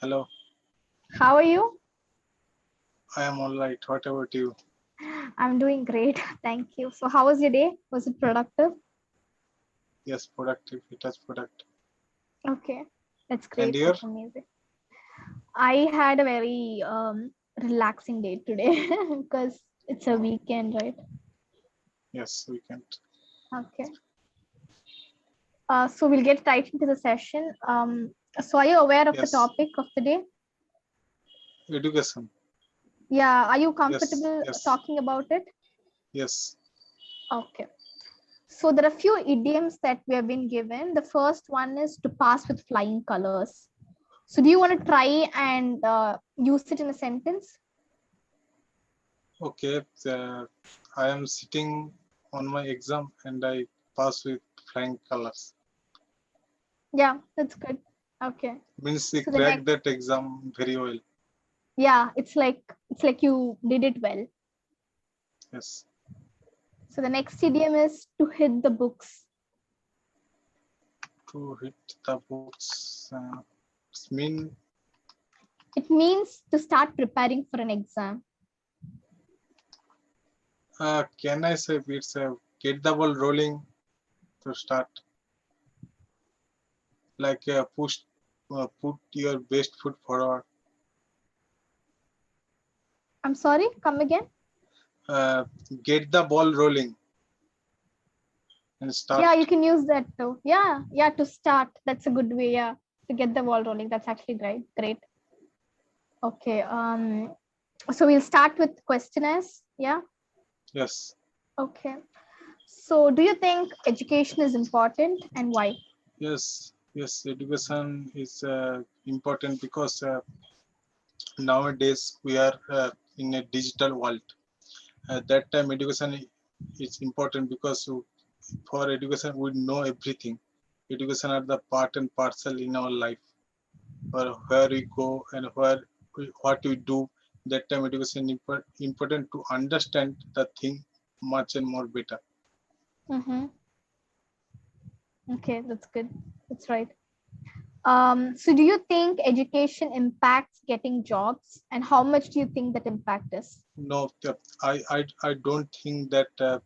Hello, How are you? I am all right. What about you? I'm doing great. Thank you. So, how was your day? Was it productive? Yes, productive. It is productive. Okay, that's And great. here? That's amazing. I had a very relaxing day today because it's a weekend, right? Yes, we can. Okay. So, we'll get right into the session. So, are you aware of the Yes, topic of the day? education. Yeah. Are you Yes, comfortable yes, talking about it? yes. Okay. So, there are few idioms that we have been given. The first one is to pass with flying colors. So do you want to try and use it in a sentence? Okay, I am sitting on my exam and I pass with flying colors. Yeah, that's good. Okay. Means I So the cracked next, that exam very well. yeah, it's like you did it well. Yes. So the next idiom is to hit the books. To hit the books. It's mean, It means to start preparing for an exam. can I say it's get the ball rolling to start? Like put your best foot forward. I'm sorry, come again. uh, get the ball rolling and start. Yeah, you can use that too. Yeah, to start. That's a good way. Yeah, to get the ball rolling. That's actually great. Great. Okay. So we'll start with questionnaires. Yeah. Yes, Okay. So do you think education is important and why? yes. Education is important because nowadays we are in a digital world. At that time, education is important because for education we know everything. Education are the part and parcel in our life. For where we go and what we do. That time education important to understand the thing much and more better. Mm-hmm. Okay, that's good. That's right. So do you think education impacts getting jobs, and how much do you think that impact is? No, I don't think that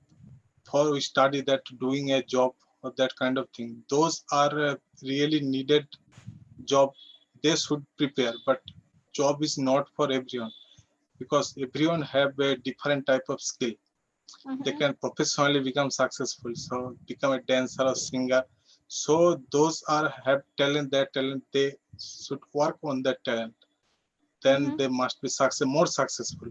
for we study that doing a job or that kind of thing. Those are really needed job. They should prepare, but job is not for everyone because everyone have a different type of skill. They Mm-hmm. can professionally become successful, so become a dancer or singer. So those are have talent. That talent they should work on that talent. Then Mm-hmm. they must be more successful.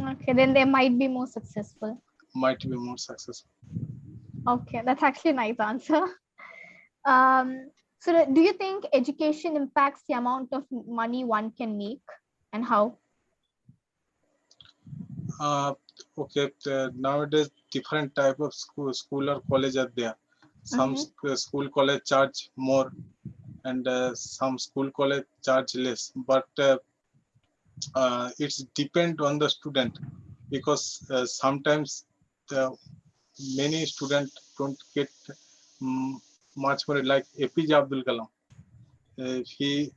Okay, then they might be more successful. Might be more successful. Okay, that's actually a nice answer. So do you think education impacts the amount of money one can make, and how? Uh, okay, nowadays different type of school or college are there. Some Mm-hmm. school college charge more, and some school college charge less. But it's depend on the student because sometimes the many students don't get um, much money. Like APJ Abdul Kalam, he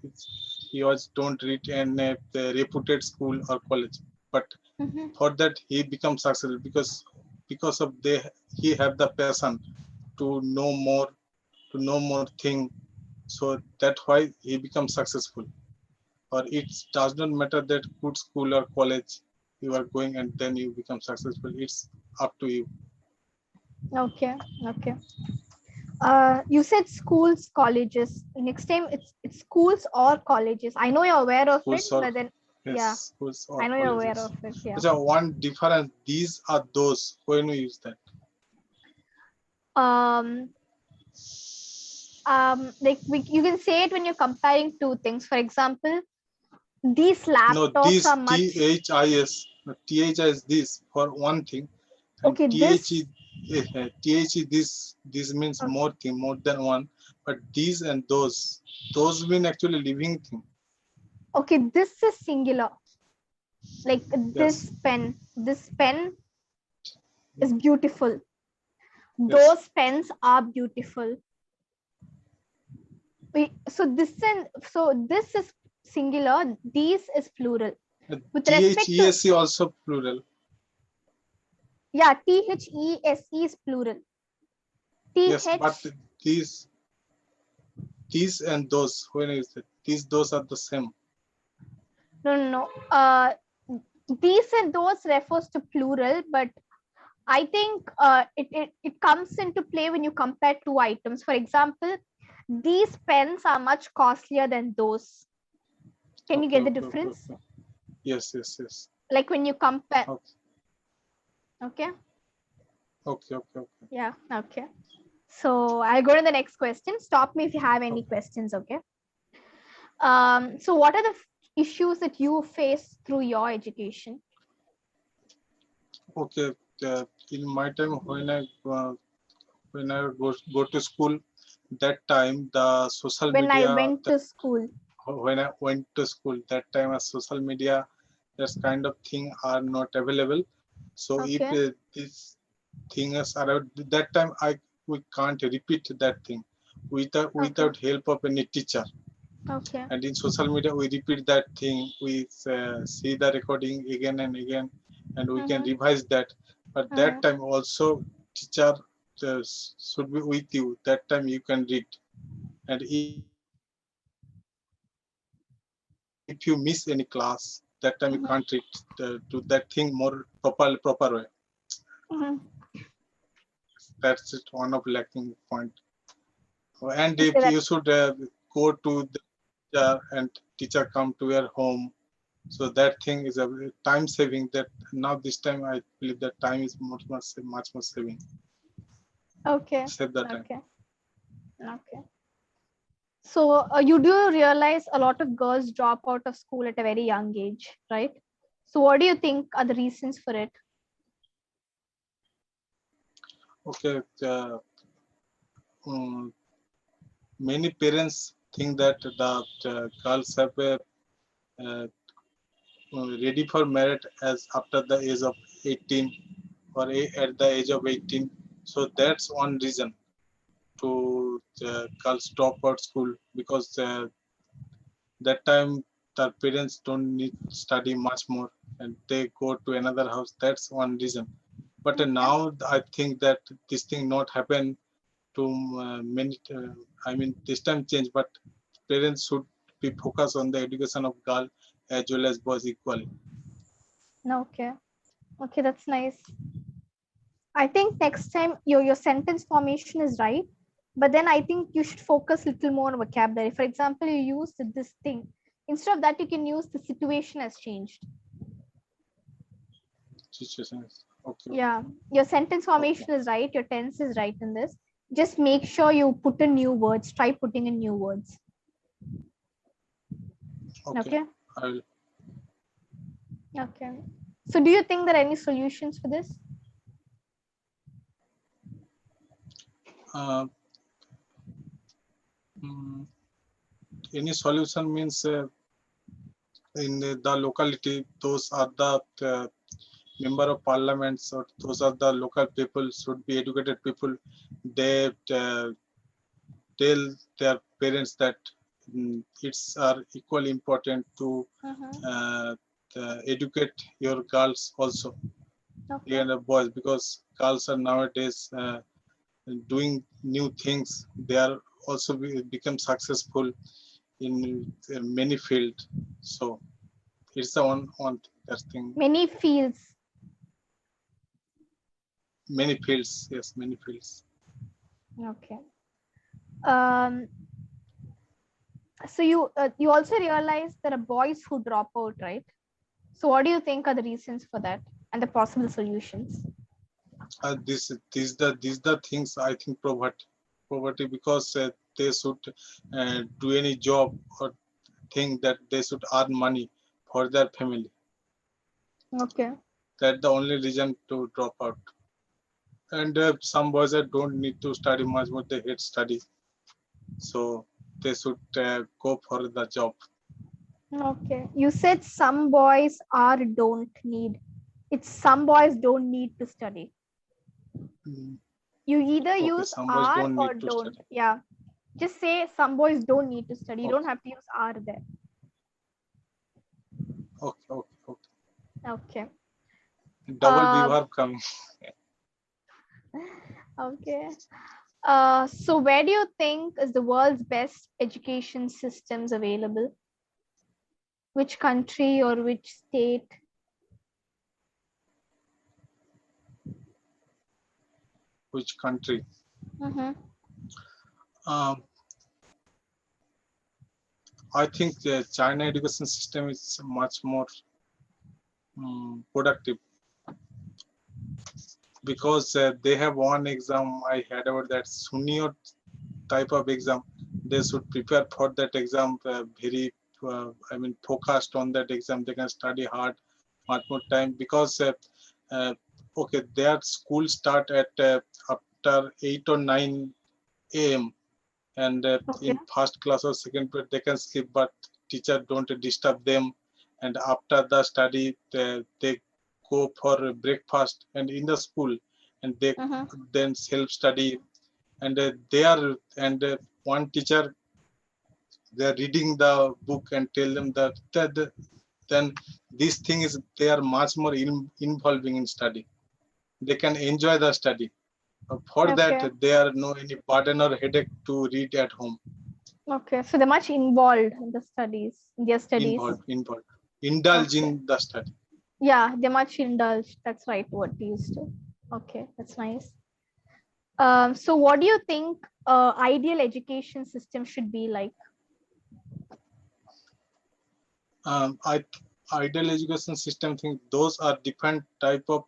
was don't read in a reputed school or college, but Mm-hmm. for that he becomes successful because of he have the passion to know more thing, so that's why he becomes successful. Or it does not matter that good school or college you are going and then you become successful. It's up to you. Okay, okay. You said schools, colleges. Next time it's schools or colleges. I know you're aware of it, Schools or but then yes, yeah, schools or I know you're aware colleges. of it. Yeah. So one difference, these are those when we use that. Um. Like you can say it when you're comparing two things. For example, these No, laptops this are much. THIS this for one thing, and Okay, this. THE this means Okay, more thing, more than one. But these and those mean actually living thing. okay, this is singular. Like Yes, this pen. This pen is beautiful. yes, Those pens are beautiful. So this is singular, these is plural. With respect to, THESE also plural. yeah, THESE is plural. Yes, but TH, these and those, when is it? Those are the same. no. These and those refers to plural, but I think it comes into play when you compare two items. For example, these pens are much costlier than those. Can you Okay, get the okay, okay, difference? okay. Yes. Like when you compare. Okay, Okay. okay. Yeah. Okay. So I'll go to the next question. Stop me if you have any questions. Okay. So what are the issues that you face through your education? Okay. In my time, when I go to school, that time the social When I media, went to school. when I went to school, that time social media, this kind of thing are not available. So if Okay. these things are out, that time we can't repeat that thing without help of any teacher. Okay. And in social media we repeat that thing, we see the recording again and again, and we can Mm-hmm. revise that. But that Mm-hmm. time also teacher should be with you, that time you can read. And if you miss any class, that time you Mm-hmm. can't read to that thing more proper way. Mm-hmm. That's it, one of lacking point. And Okay. if you should go to the teacher and teacher come to your home, so that thing is a time saving. That now this time I believe that time is much more saving. Okay. Save the time. Okay. Okay. So you do realize a lot of girls drop out of school at a very young age, right? So what do you think are the reasons for it? Okay. Um, Many parents think that the girls have uh, ready for marriage as after the age of 18, or at the age of 18. So that's one reason to girls drop out school, because that time the parents don't need study much more and they go to another house. That's one reason. But Okay. now I think that this thing not happen to many. I mean, this time change, but parents should be focused on the education of girl as well as boys equally. Okay. Okay, that's nice. I think next time your sentence formation is right, but then I think you should focus a little more on vocabulary. For example, you used this thing. Instead of that, you can use the situation has changed. Situations. Okay, Yeah, your sentence okay, formation is right, your tense is right in this. Just make sure you put in new words, try putting in new words. okay. Okay. I will. Okay. So do you think there are any solutions for this? Uh, mm, any solution means in the locality, those are the member of parliaments, or those are the local people should be educated people. They tell their parents that it's are equally important to Mm-hmm. uh, educate your girls also Okay. and boys, because girls are nowadays doing new things. They are also become successful in many fields. So it's the one that thing. Many fields. Many fields, yes, many fields. Okay. Um, so you also realize there are boys who drop out, right? So what do you think are the reasons for that and the possible solutions? These the things I think poverty, because they should do any job or think that they should earn money for their family. Okay. That's the only reason to drop out. And some boys that don't need to study much, but they hate study, so they should go for the job. Okay. You said some boys are don't need. It's some boys don't need to study. Mm, You either okay, use some boys are don't need or to don't. study. Yeah. Just say some boys don't need to study. You don't have to use are there. Okay. Okay. Double Uh, verb coming. okay. So where do you think is the world's best education systems available? Which country or which state? Which country? Mm-hmm. Um, I think the China education system is much more productive because they have one exam. I had about that Sunio type of exam. They should prepare for that exam very, focused on that exam. They can study hard, much more time because uh, okay, their school start at after 8 or 9 a.m. and Okay. in first class or second period they can sleep, but teacher don't disturb them. And after the study, they go for breakfast and in the school, and they Mm-hmm. then self study. And they are and one teacher, they are reading the book and tell them that then this thing is they are much more involving in study. They can enjoy the study. For that, Okay. there are no any burden or headache to read at home. Okay. So they're much involved in the studies, in their studies. Involved, indulge Okay. in the study. Yeah, they're much indulged. That's right, what we used to. Okay, that's nice. So what do you think ideal education system should be like? I ideal education system think those are different type of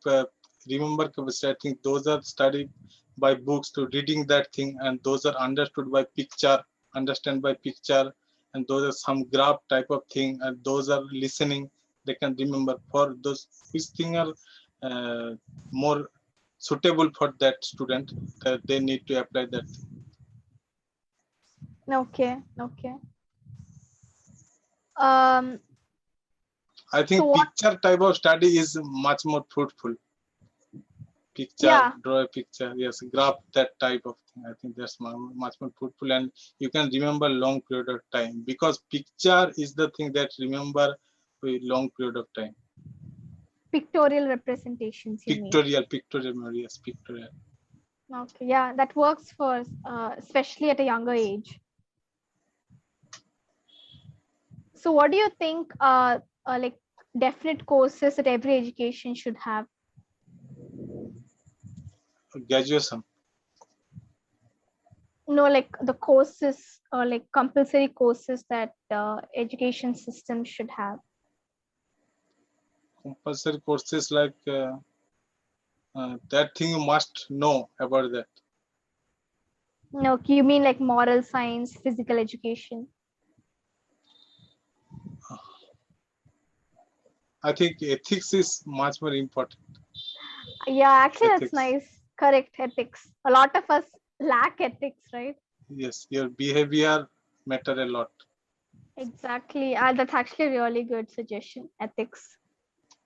remember capacity. I think those are studied by books to reading that thing, and those are understood by picture, understand by picture, and those are some graph type of thing, and those are listening. They can remember for those which thing are more suitable for that student, that they need to apply that thing. Okay, okay. Um, I so think what? picture type of study is much more fruitful. Picture, Yeah, draw a picture, yes, graph, that type of thing. I think that's much more fruitful, and you can remember long period of time because picture is the thing that remember a long period of time. pictorial representations, you mean? Pictorial memory, yes, pictorial. Okay, yeah, that works for especially at a younger age. So what do you think like definite courses that every education should have? Graduation. No, like the courses or like compulsory courses that education system should have. Compulsory courses like that thing you must know about that. No, you mean like moral science, physical education? I think ethics is much more important. Yeah, actually, that's Ethics, nice. Correct, ethics. A lot of us lack ethics, right? yes, your behavior matter a lot. Exactly. That's actually a really good suggestion. Ethics,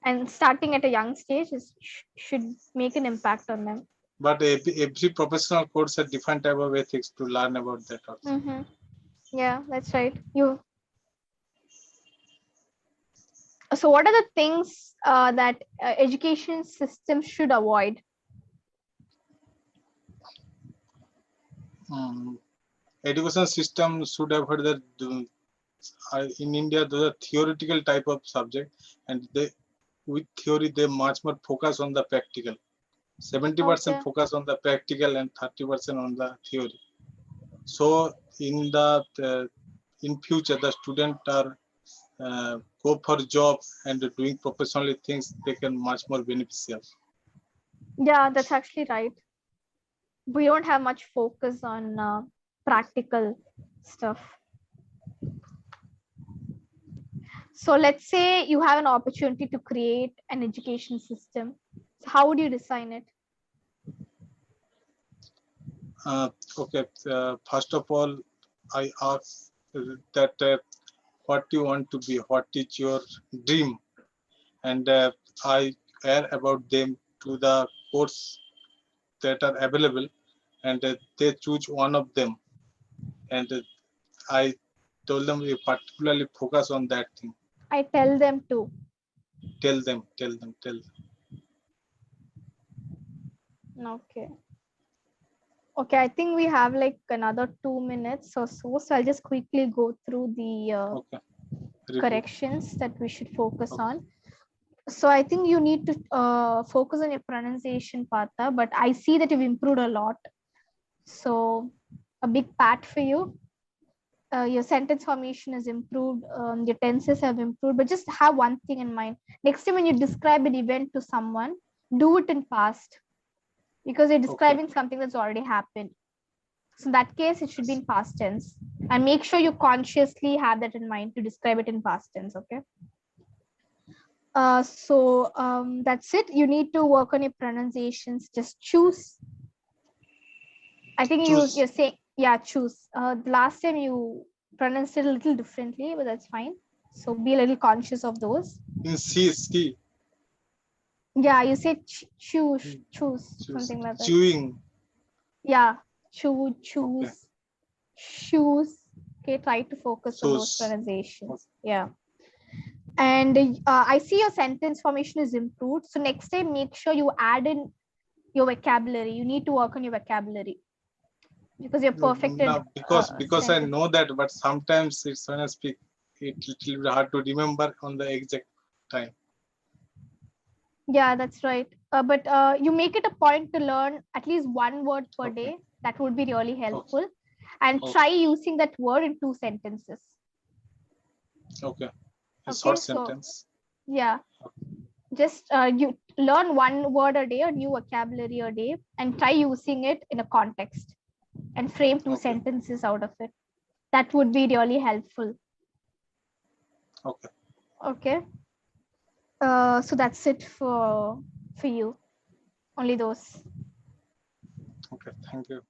and starting at a young stage should make an impact on them. But every professional course has different type of ethics to learn about that also. Mm-hmm. Yeah, that's right. You. So, what are the things that education system should avoid? Education system should have heard that in India those are theoretical type of subject, and they with theory they much more focus on the practical. 70% Okay. focus on the practical and 30% on the theory. So in the in future the student are go for job and doing professionally things, they can much more beneficial. Yeah, that's actually right. We don't have much focus on practical stuff. So let's say you have an opportunity to create an education system. So how would you design it? Okay, first of all, I ask that what you want to be, what is your dream, and I care about them to the course that are available, and they choose one of them. and I told them we particularly focus on that thing. I tell them to. Tell them. Okay. Okay, I think we have like another 2 minutes or so. So I'll just quickly go through the Okay. Repeat. corrections that we should focus Okay. on. So I think you need to focus on your pronunciation, Partha, but I see that you've improved a lot. So a big pat for you. Your sentence formation is improved, your tenses have improved, but just have one thing in mind. Next time when you describe an event to someone, do it in past, because you're describing something that's already happened. So in that case, it should be in past tense. And make sure you consciously have that in mind to describe it in past tense, okay? That's it. You need to work on your pronunciations. Just choose. I think you're saying, yeah, choose. The last time you pronounced it a little differently, but that's fine. So be a little conscious of those. In C. Yeah, you say choose, something like that. Chewing. Yeah, choose, shoes. Okay, try to focus on those pronunciations. Yeah. And I see your sentence formation is improved. So next time, make sure you add in your vocabulary. You need to work on your vocabulary because you're perfected. No, because I know that, but sometimes it's when I speak, it's little bit hard to remember on the exact time. Yeah, that's right. But you make it a point to learn at least one word per day. That would be really helpful. And try using that word in 2 sentences. Okay. A short sentence. Yeah. Just you learn one word a day or new vocabulary a day and try using it in a context and frame 2 sentences out of it. That would be really helpful. Okay. So that's it for you. Only those. Okay, thank you.